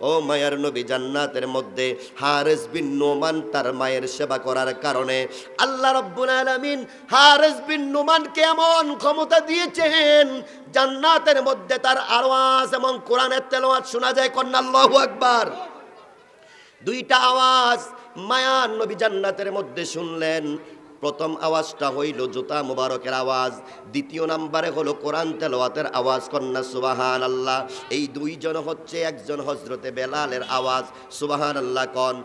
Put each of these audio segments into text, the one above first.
ও মায়ার নবী, জান্নাতের মধ্যে হারেস বিন নোমান তার মায়ের সেবা করার কারণে আল্লাহ রাব্বুল আলামিন হারেস বিন নোমানকে এমন ক্ষমতা দিয়েছেন, জান্নাতের মধ্যে তার আওয়াজ এবং কোরআনের তেলাওয়াত শোনা যায়। কন্না আল্লাহু আকবার। দুইটা আওয়াজ মায়ার নবী জান্নাতের মধ্যে শুনলেন। প্রথম আওয়াজটা হইল জুতা মুবারকের আওয়াজ, দ্বিতীয় নম্বরে হলো কোরআন তেলাওয়াতের আওয়াজ। কন্যা সুবহানাল্লাহ। এই দুইজন হচ্ছে, একজন হযরতে বেলালের আওয়াজ, সুবহানাল্লাহ কন।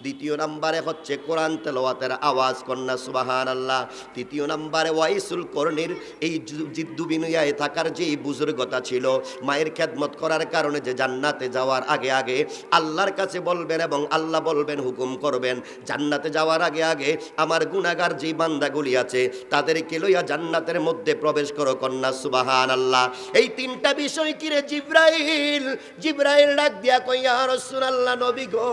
দ্বিতীয় নম্বরে হচ্ছে কোরআন তেলাওয়াতের আওয়াজ, কন্যা সুবহানাল্লাহ। তৃতীয় নম্বরে ওয়াইসুল করনির এই জিদ্দুবিনুয়ায় থাকার যে বুজুর্গতা ছিল, মায়ের খেদমত করার কারণে যে জান্নাতে যাওয়ার আগে আগে আল্লাহর কাছে বলবেন এবং আল্লাহ বলবেন, হুকুম করবেন, জান্নাতে যাওয়ার আগে আগে আমার গুনাহগার যে বান্দাগুলি আছে তাদেরকে লইয়া জান্নাতের মধ্যে প্রবেশ করো। কন্যা সুবহানাল্লাহ। এই তিনটা বিষয় কিরে জিবরাইল ডাক দিয়া কই, ইয়া রাসূলুল্লাহ, নবী গো,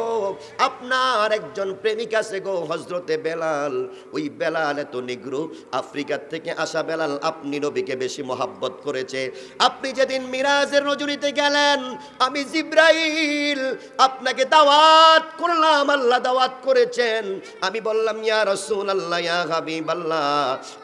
আপনার একজন প্রেমিক আছে গো, হযরতে বেলাল। ওই বেলাল এত নিগ্রো, আফ্রিকা থেকে আসা বেলাল আপনি নবীকে বেশি মহব্বত করেছে। আপনি যেদিন মিরাজের রজনীতে গেলেন, আমি জিবরাইল আপনাকে দাওয়াত করলাম, আল্লাহ দাওয়াত করেছেন। আমি বললাম, ইয়া রাসূলুল্লাহ, ইয়া হাবিবাল্লাহ,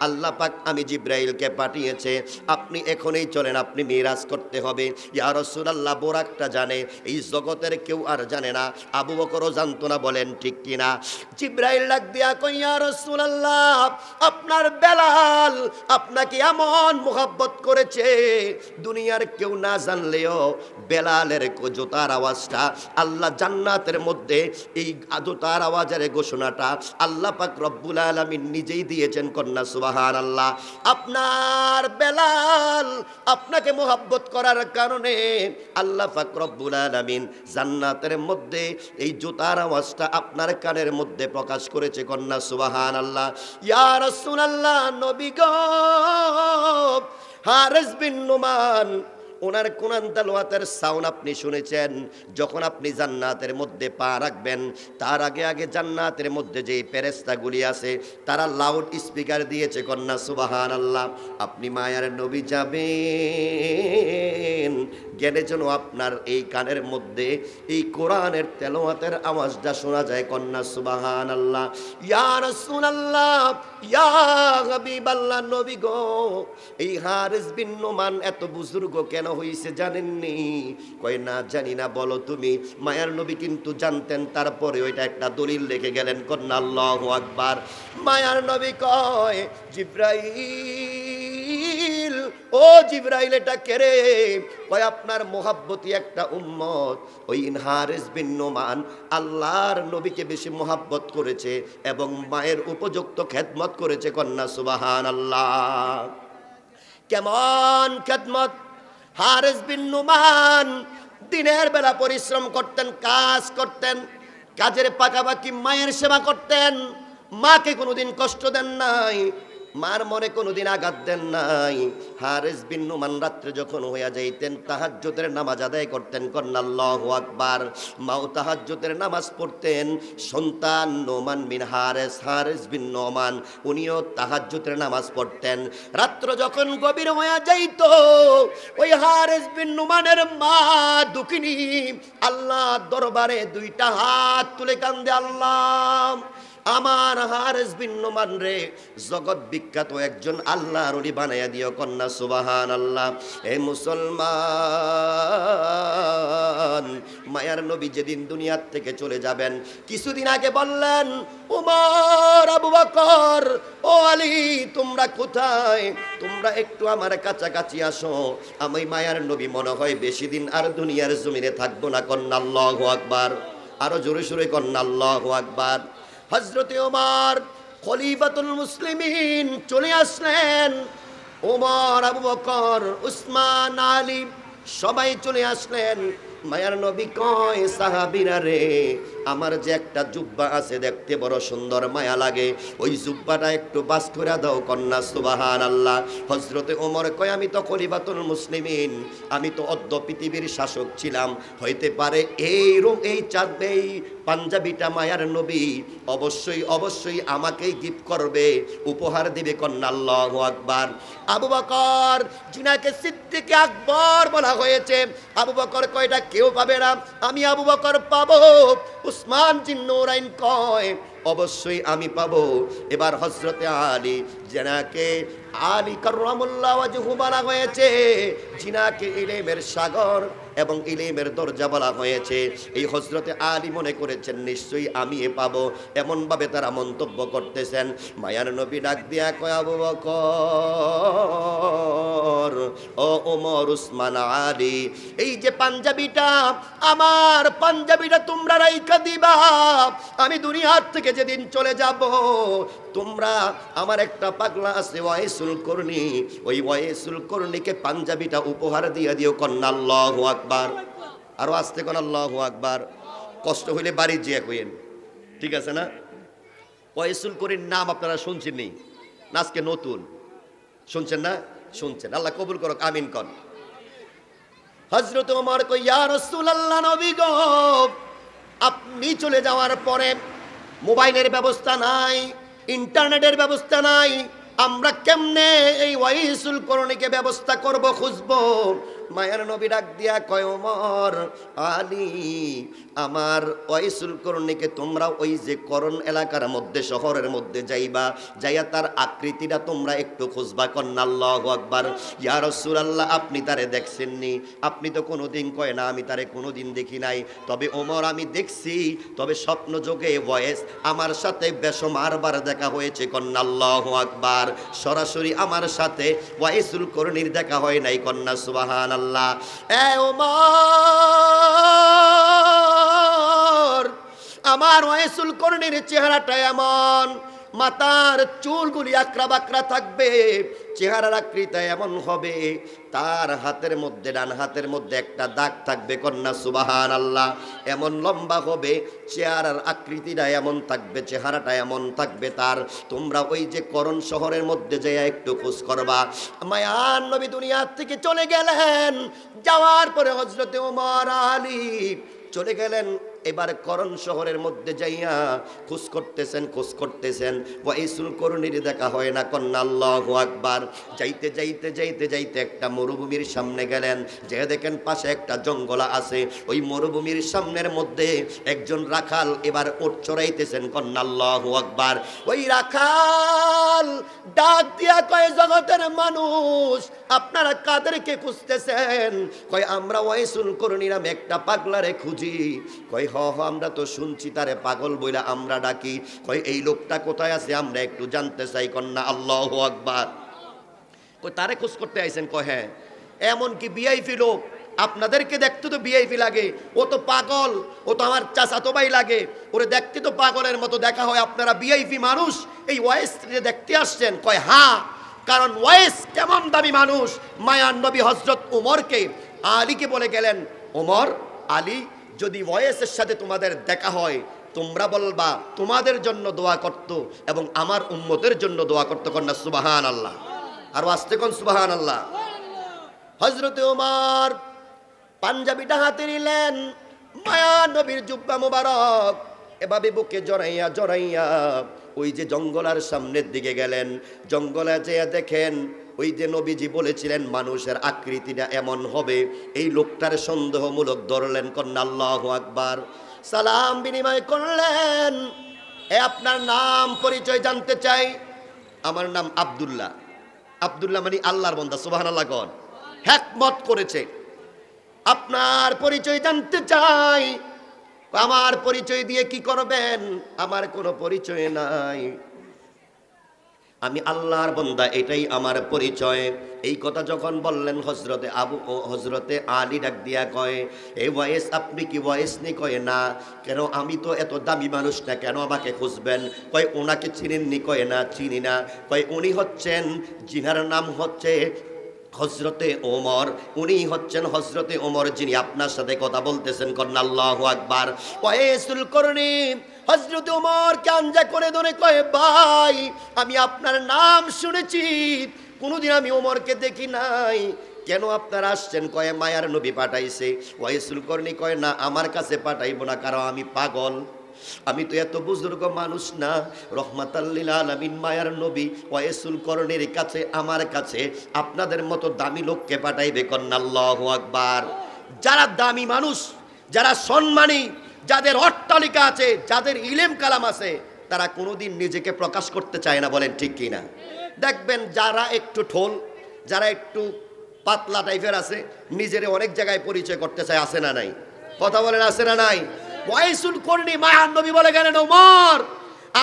আল্লাহ পাক আমি জিবরাইলকে পাঠিয়েছে, আপনি এখনই চলেন, আপনি মিরাজ করতে হবে। ইয়া রাসূলুল্লাহ, বোরাকটা জানে, এই জগতের কেউ আর জানে না, আবু বকরও জানতো না, বলেন ঠিক কিনা? জিবরাইল ডাক দিয়া কই, ইয়া রাসূলুল্লাহ, আপনার বেলাল আপনাকে এমন মোহাব্বত করেছে, দুনিয়ার কেউ না জানলেও বেলালের জুতার আওয়াজটা আল্লাহ জান্নাতের মধ্যে, এই জুতার আওয়াজের ঘোষণাটা আল্লাহ পাক রব্বুল আলামিন নিজেই দিয়েছেন। কন্যা সুবহানাল্লাহ। আপনার বেলাল আপনাকে মোহাব্বত করার কারণে আল্লাহ পাক রব্বুল আলামিন জান্নাতের মধ্যে এই জুতার আওয়াজটা আপনার কানের মধ্যে প্রকাশ করেছে। কন্যা সুবহানাল্লাহ। ইয়া রাসূলুল্লাহ, নবী গো, হারিস বিন নোমান ওনার কোরআন তেলাওয়াতের সাউন্ড আপনি শুনেছেন। যখন আপনি জান্নাতের মধ্যে পা রাখবেন, তার আগে আগে জান্নাতের মধ্যে যেই ফেরেশতাগুলি আছে তারা লাউড স্পিকার দিয়েছে। কন্যা সুবহানাল্লাহ। আপনি মায়ার নবী যাবেন গেলে যেন আপনার এই কানের মধ্যে এই কোরআনের তেলাওয়াতের আওয়াজটা শোনা যায়। কন্যা সুবহানাল্লাহ। ইয়া রাসূলুল্লাহ, ইয়া হাবিবাল্লাহ, নবী গো, এই হারিস বিন নোমান এত বুজুর্গ কেন হইছে জানেননি? কয় না, জানি না। বলো তুমি। মায়ার নবী কিন্তু জানতেন, তারপরে ওইটা একটা দলিল রেখে গেলেন। কন্যা আল্লাহু আকবার। মায়ার নবী কয়, জিবরাইল, ও জিবরাইল, এটা কে রে? কয়, আপনার মোহাব্বতী একটা উম্মত, ওই হারিস বিন নোমান আল্লাহর নবীকে বেশি মোহাব্বত করেছে এবং মায়ের উপযুক্ত খেদমত করেছে। কন্যা সুবহানাল্লাহ। কেমন খেদমত! হারিস বিন নোমান দিনের বেলা পরিশ্রম করতেন, কাজ করতেন, কাজের পাকাপাকি মায়ের সেবা করতেন। মাকে কোনোদিন কষ্ট দেন নাই, মার মনে কোনোদিন আঘাত দেন নাই। হারিস বিন নোমান রাত্রে যখন হইয়া যাইতেন, তাহাজ্জুদের নামাজ আদায় করতেন। কন্যা আল্লাহু আকবার। মাও তাহাজ্জুদের নামাজ পড়তেন। সন্তান নোমান বিন হারিস বিন নোমান উনিও তাহাজ্জুদের নামাজ পড়তেন। রাত্র যখন গভীর হইয়া যাইত, ওই হারিস বিন নোমানের মা দুঃখিনী আল্লাহ দরবারে দুইটা হাত তুলে কান্দে, আল্লাহ, আমার হারিস বিন নোমান রে জগৎ বিখ্যাত একজন আল্লাহর ওলি বানাইয়া দিও। কন্যা সুবহানাল্লাহ। এই মুসলমান, মায়ার নবী যেদিন দুনিয়ার থেকে চলে যাবেন, কিছুদিন আগে বললেন, উমর, আবু বকর, ও আলী, তোমরা কোথায়? তোমরা একটু আমার কাছাকাছি আসো। আমি মায়ার নবী মনে হয় বেশি দিন আর দুনিয়ার জমিনে থাকবো না। কন্যা আল্লাহু আকবার। আরো জোরে সোরে কন্যা আল্লাহু আকবার। হযরতে ওমর খলিফাতুল মুসলিমিন চলে আসলেন। ওমর, আবু বকর, উসমান, আলী সবাই চলে আসলেন। মায়ার নবী কয়, সাহাবীরা রে, আমার যে একটা জুব্বা আছে দেখতে বড় সুন্দর, মায়া লাগে, ওই জুব্বাটা একটু বাস করে দাও। কন্যা সুবহানাল্লাহ। হযরতে ওমর কয়, আমি তো খলিফাতুল মুসলিমিন, আমি তো অদ্য পৃথিবীর শাসক ছিলাম, হইতে পারে এই এই পাঞ্জাবিটা মায়ার নবী অবশ্যই অবশ্যই আমাকেই গিফট করবে, উপহার দিবে। কন্যা আল্লাহু আকবার। আবু বকর, যিনাকে সিদ্দিক আকবর বলা হয়েছে, আবু বকর কয়টা কেউ পাবে না, আমি আবু বকর পাবো। উসমান জিন্নুরাইন কয় অবশ্যই আমি পাবো। এবার হযরতে আলী, যেনাকে আলী কাররামুল্লাহ ওয়াজহু বলা হয়েছে, যিনাকে ইলমের সাগর এবং ইলমের দরজা বলা হয়েছে, এই হযরতে আলী মনে করেছেন নিশ্চয়ই আমি পাবো। এমন ভাবে তারা মন্তব্য করতেছেন। মায়ার নবী ডাক দিয়া কয় আবু বকর, ও ওমর, উসমান, আলী, এই যে পাঞ্জাবিটা, আমার পাঞ্জাবিটা তোমরা রাইখা দিবা। আমি দুনিয়ার থেকে যেদিন চলে যাব, তোমরা, আমার একটা পাগলা আছে ওয়াইসুল করনি, ওই ওয়াইসুল করনিকে পাঞ্জাবিটা উপহার দিয়ে দিও। কন্যা আল্লাহু আকবার। আরো আস্তে কোন আল্লাহু আকবার। কষ্ট হইলে বাড়ি যেয়ে কইেন, ঠিক আছে না? ওয়াইসুল করির নাম আপনারা শুনছেন নি, আজকে নতুন শুনছেন না? শুনছেন, আল্লাহ কবুল করুক, আমিন কর। হযরত ওমর কই, ইয়া রাসূলুল্লাহ, নবী গো, আপনি চলে যাওয়ার পরে মোবাইলের ব্যবস্থা নাই, ইন্টারনেটের ব্যবস্থা নাই, আমরা কেমনে এই ওয়াইসুল করণীকে ব্যবস্থা করব, খুঁজবো? মায়ের নবী ডাক দিয়া কয়, ওমর, আলী, আমার ওয়াইসুল করণীকে তোমরা ওই যে করণ এলাকার মধ্যে, শহরের মধ্যে যাইবা, যাইয়া তার আকৃতিটা তোমরা একটু খুঁজবা। কন্যা আল্লাহু আকবার। ইয়া রাসূলুল্লাহ, আপনি তারে দেখছেননি? আপনি তো কোনোদিন, কয় না, আমি তারে কোনোদিন দেখি নাই। তবে ওমর, আমি দেখছি, তবে স্বপ্ন যোগে ওয়াইস আমার সাথে বেশমারবার দেখা হয়েছে। কন্যা আল্লাহু আকবার। সরাসরি আমার সাথে ওয়াইসুল করণীর দেখা হয় নাই। কন্যা সুবহানাল্লাহ। এ ওমর, আমার ওয়াইসুল করণীর চেহারাটা এমন, মাথার চুলগুলি আকরা বাকরা থাকবে, চেহারার আকৃতি এমন হবে, তার হাতের মধ্যে, ডান হাতের মধ্যে একটা দাগ থাকবে। কন্যা সুবহানাল্লাহ। এমন লম্বা হবে, চেহারার আকৃতিটা এমন থাকবে, চেহারাটা এমন থাকবে তার। তোমরা ওই যে করণ শহরের মধ্যে যাইয়া একটু খোঁজ করবা। মায়ার নবী দুনিয়ার থেকে চলে গেলেন। যাওয়ার পরে হযরতে ওমর, আলী চলে গেলেন। এবার করণ শহরের মধ্যে যাইয়া খোঁজ করতেছেন, ওয়াইসুল করণীর দেখা হয় না। কন্যা আল্লাহু আকবার। যাইতে যাইতে যাইতে যাইতে একটা মরুভূমির সামনে গেলেন, যে দেখেন পাশে একটা জঙ্গল আছে। ওই মরুভূমির সামনের মধ্যে একজন রাখাল এবার ওট চড়াইতেছেন। কন্যা আল্লাহু আকবার। ওই রাখাল ডাক দিয়া কয়, জগতের মানুষ, আপনারা কাদেরকে খুঁজতেছেন? কয়, আমরা ওয়াইসুল করণী নামে একটা পাগলারে খুঁজি। কয়, হ, আমরা তো শুনছি তারে পাগল বইলা আমরা ডাকি। কয়, এই লোকটা কোথায় আছে আমরা একটু জানতে চাই। কন্যা আল্লাহু আকবার। কয়, তারে খোঁজ করতে আইছেন? কয়, হ্যাঁ। এমন কি ভিআইপি লোক? আপনাদেরকে দেখতে তো ভিআইপি লাগে, ও তো পাগল, ও তো আমার চাচাতো ভাই লাগে, ওরে দেখতে তো পাগলের মতো দেখা হয়, আপনারা ভিআইপি মানুষ, এই ওয়াইস দেখতে আসছেন? কয়, হ্যাঁ, কারণ ওয়াইস কেমন দামি মানুষ। মায়ার নবী হযরত উমরকে, আলীকে বলে গেলেন, ওমর, আলী, যদি ওয়াইসের সাথে তোমাদের দেখা হয়, তোমরা বলবা তোমাদের জন্য দোয়া করত এবং আমার উম্মতের জন্য দোয়া করত। কন্যা সুবহানাল্লাহ। আর আস্তে কোন সুবহানাল্লাহ। হযরতে ওমর পাঞ্জাবিটা হাতে নিলেন, মায়ার নবীর জুব্বা মুবারক এভাবে বুকে জড়াইয়া জড়াইয়া ওই যে জঙ্গলার সামনের দিকে গেলেন। জঙ্গলে যেয়ে দেখেন, ওই যে নবীজি বলেছিলেন মানুষের আকৃতিটা এমন হবে, এই লোকটার সন্দেহমূলক ধরলেন। কন্যা আল্লাহু আকবার। সালাম বিনিময় করলেন। এ আপনার নাম পরিচয় জানতে চাই। আমার নাম আব্দুল্লাহ। আব্দুল্লাহ মানে আল্লাহর বান্দা। সুবহানাল্লাহ কোন। হিকমত করেছে। আপনার পরিচয় জানতে চাই। আমার পরিচয় দিয়ে কি করবেন? আমার কোনো পরিচয় নাই, আমি আল্লাহর বান্দা, এটাই আমার পরিচয়। এই কথা যখন বললেন, হযরতে আলী ডাক দিয়া কয়, এই ওয়াইস, আপনি কি ওয়াইস নি? কয়, না। কেন? আমি তো এত দামি মানুষ না, কেন আমাকে খুঁজবেন? কয়, ওনাকে চিনেননি? কয়, না, চিনি না। কয়, উনি হচ্ছেন, যিনার নাম হচ্ছে হযরতে ওমর, উনি হচ্ছেন হযরতে ওমর, যিনি আপনার সাথে কথা বলতেছেন। কন্যা আল্লাহু আকবার। ওয়াইসুল করণী হযরতে ওমর কাঞ্জা করে ধরে কয়, ভাই, আমি আপনার নাম শুনেছি, কোনোদিন আমি ওমরকে দেখি নাই, কেন আপনারা আসছেন? কয়, মায়ার নবী পাঠাইছে। ওয়াইসুল করণী কয়, না, আমার কাছে পাঠাইব না, কারণ আমি পাগল, আমি তো এত বুজুর্গ মানুষ না। রহমাতাল লিল আলামিন মায়ার নবী ওয়াইসুল করণীর কাছে, আমার কাছে আপনাদের মতো দামি লোককে পাঠাইবে। কন্যা আল্লাহু আকবার। যারা দামি মানুষ, যারা সম্মানী, যাদের অট্টালিকা আছে, যাদের ইলেম কালাম আছে, তারা কোনোদিন নিজেকে প্রকাশ করতে চায় না, বলেন ঠিক কিনা? দেখবেন যারা একটু ঠোল, যারা একটু পাতলা টাইপের আছে, নিজের অনেক জায়গায় পরিচয় করতে চায়, আছে না নাই? কথা বলেন, আছে না নাই? ওয়াইসুল করনি মায়ার নবী বলে গেলেন, ওমর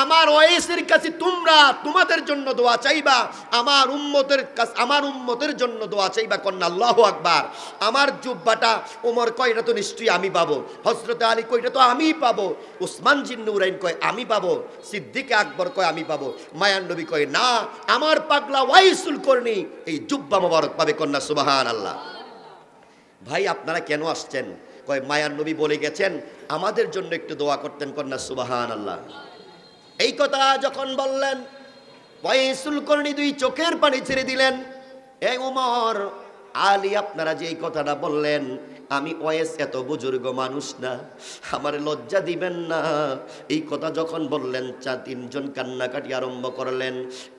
আমার ওয়াইসের কাছে তোমরা তোমাদের জন্য দোয়া চাইবা, আমার উম্মতের কাছে আমার উম্মতের জন্য দোয়া চাইবা, কন্যা আল্লাহু আকবার। আমার জুব্বাটা ওমর কয় এটা তো নিশ্চয়ই আমি পাবো, হযরত আলী কয় এটা তো আমিই পাবো, উসমান জিন্নুরাইন কয় আমি পাবো, সিদ্দিক আকবর কয় আমি পাবো, মায়ার নবী কয় না, আমার পাগলা ওয়াইসুল করনি এই জুব্বা মোবারক পাবে, কন্যা সুবহানাল্লাহ। ভাই আপনারা কেন আসছেন? কয় মায়ার নবী বলে গেছেন আমাদের জন্য একটু দোয়া করতেন, কন্যা সুবহানাল্লাহ। এই কথা যখন বললেন, ওয়াইসুল করনি দুই চোখের পানি ছেড়ে দিলেন। এই ওমর, আলী আপনারা যে এই কথাটা বললেন, আমি ওয়াইস এত বুজুর্গ মানুষ না, আমার লজ্জা দিবেন না। এই কথা যখন বললেন, তিনজন কান্নাকাটি আরম্ভ করলেন।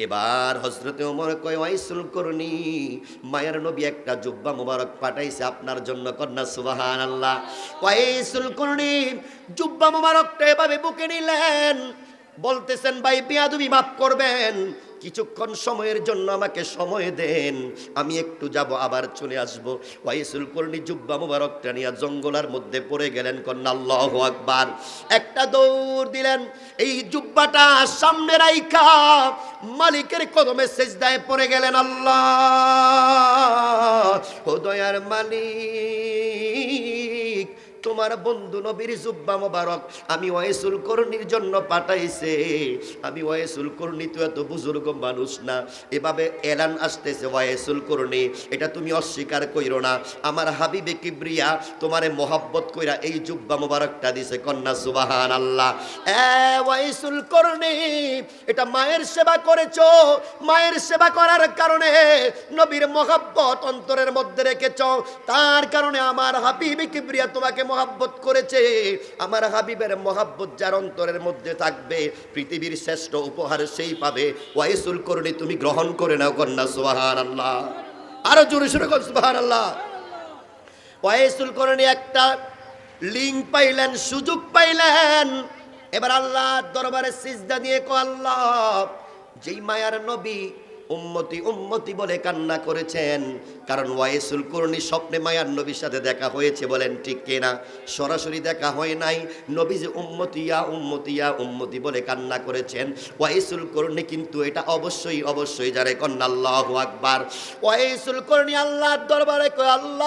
এবার হযরতে ওমর কয়, ওয়াইসুল করনি মায়ের নবী একটা জুব্বা মুবারক পাঠাইছে আপনার জন্য, কন্যা সুবহানাল্লাহ। ওয়াইসুল করনি জুব্বা মুবারকটা এভাবে বুকে নিলেন, বলতেছেন ভাই বেয়াদবি মাফ করবেন, কিছুক্ষণ সময়ের জন্য আমাকে সময় দেন, আমি একটু যাব আবার চলে আসব। ওয়াইসুল করনি জুব্বা মুবারকটা নিয়ে জঙ্গলের মধ্যে পড়ে গেলেন, কন্যা আল্লাহু আকবার। একটা দৌড় দিলেন, এই জুব্বাটা সামনে রাইখা মালিকের কদমে সেজদায় পড়ে গেলেন। আল্লাহ ও দয়ার মালিক, তোমার বন্ধু নবীর জুব্বা মোবারক আমি ওয়াইসুল করনির জন্য পাঠাইছে, আমি ওয়াইসুল করনি তো এত বুজুর্গ মানুষ না। এভাবে এলান আসতেছে, ওয়াইসুল করনি এটা তুমি অস্বীকার কইরো না, আমার হাবিবে কিবরিয়া তোমারে মোহাব্বত কইরা এই জুব্বা মোবারকটা দিছে, কন্যা সুবহানাল্লাহ। ওয়াইসুল করনি এটা মায়ের সেবা করেছো, মায়ের সেবা করার কারণে নবীর মোহাব্বত অন্তরের মধ্যে রেখেছো, তার কারণে আমার হাবিবে কিবরিয়া তোমাকে মহাব্বত করেছে। আমার হাবিবের মহাব্বত যার অন্তরের মধ্যে থাকবে, পৃথিবীর শ্রেষ্ঠ উপহার সেই পাবে। ওয়াইসুল করনি তুমি গ্রহণ করে নাও, কন্যা সুবহানাল্লাহ। আরো জোরে সোরে কর সুবহানাল্লাহ। ওয়াইসুল করনি একটা লিঙ্ক পাইলেন, সুযোগ পাইলেন, এবার আল্লাহর দরবারে সিজদা দিয়ে কো, আল্লাহ যেই মায়ার নবী উম্মতি উম্মতি বলে কান্না করেছেন, কারণ ওয়াইসুল করনি স্বপ্নে মায়ার নবীর সাথে দেখা হয়েছে, বলেন ঠিক কিনা? সরাসরি দেখা হয় নাই, নবী যে উম্মতি ইয়া উম্মতি ইয়া উম্মতি বলে কান্না করেছেন, ওয়াইসুল করনি কিন্তু এটা অবশ্যই অবশ্যই জানে, কন্যা আল্লাহু আকবার। ওয়াইসুল করনি আল্লাহর দরবারে কয়, আল্লাহ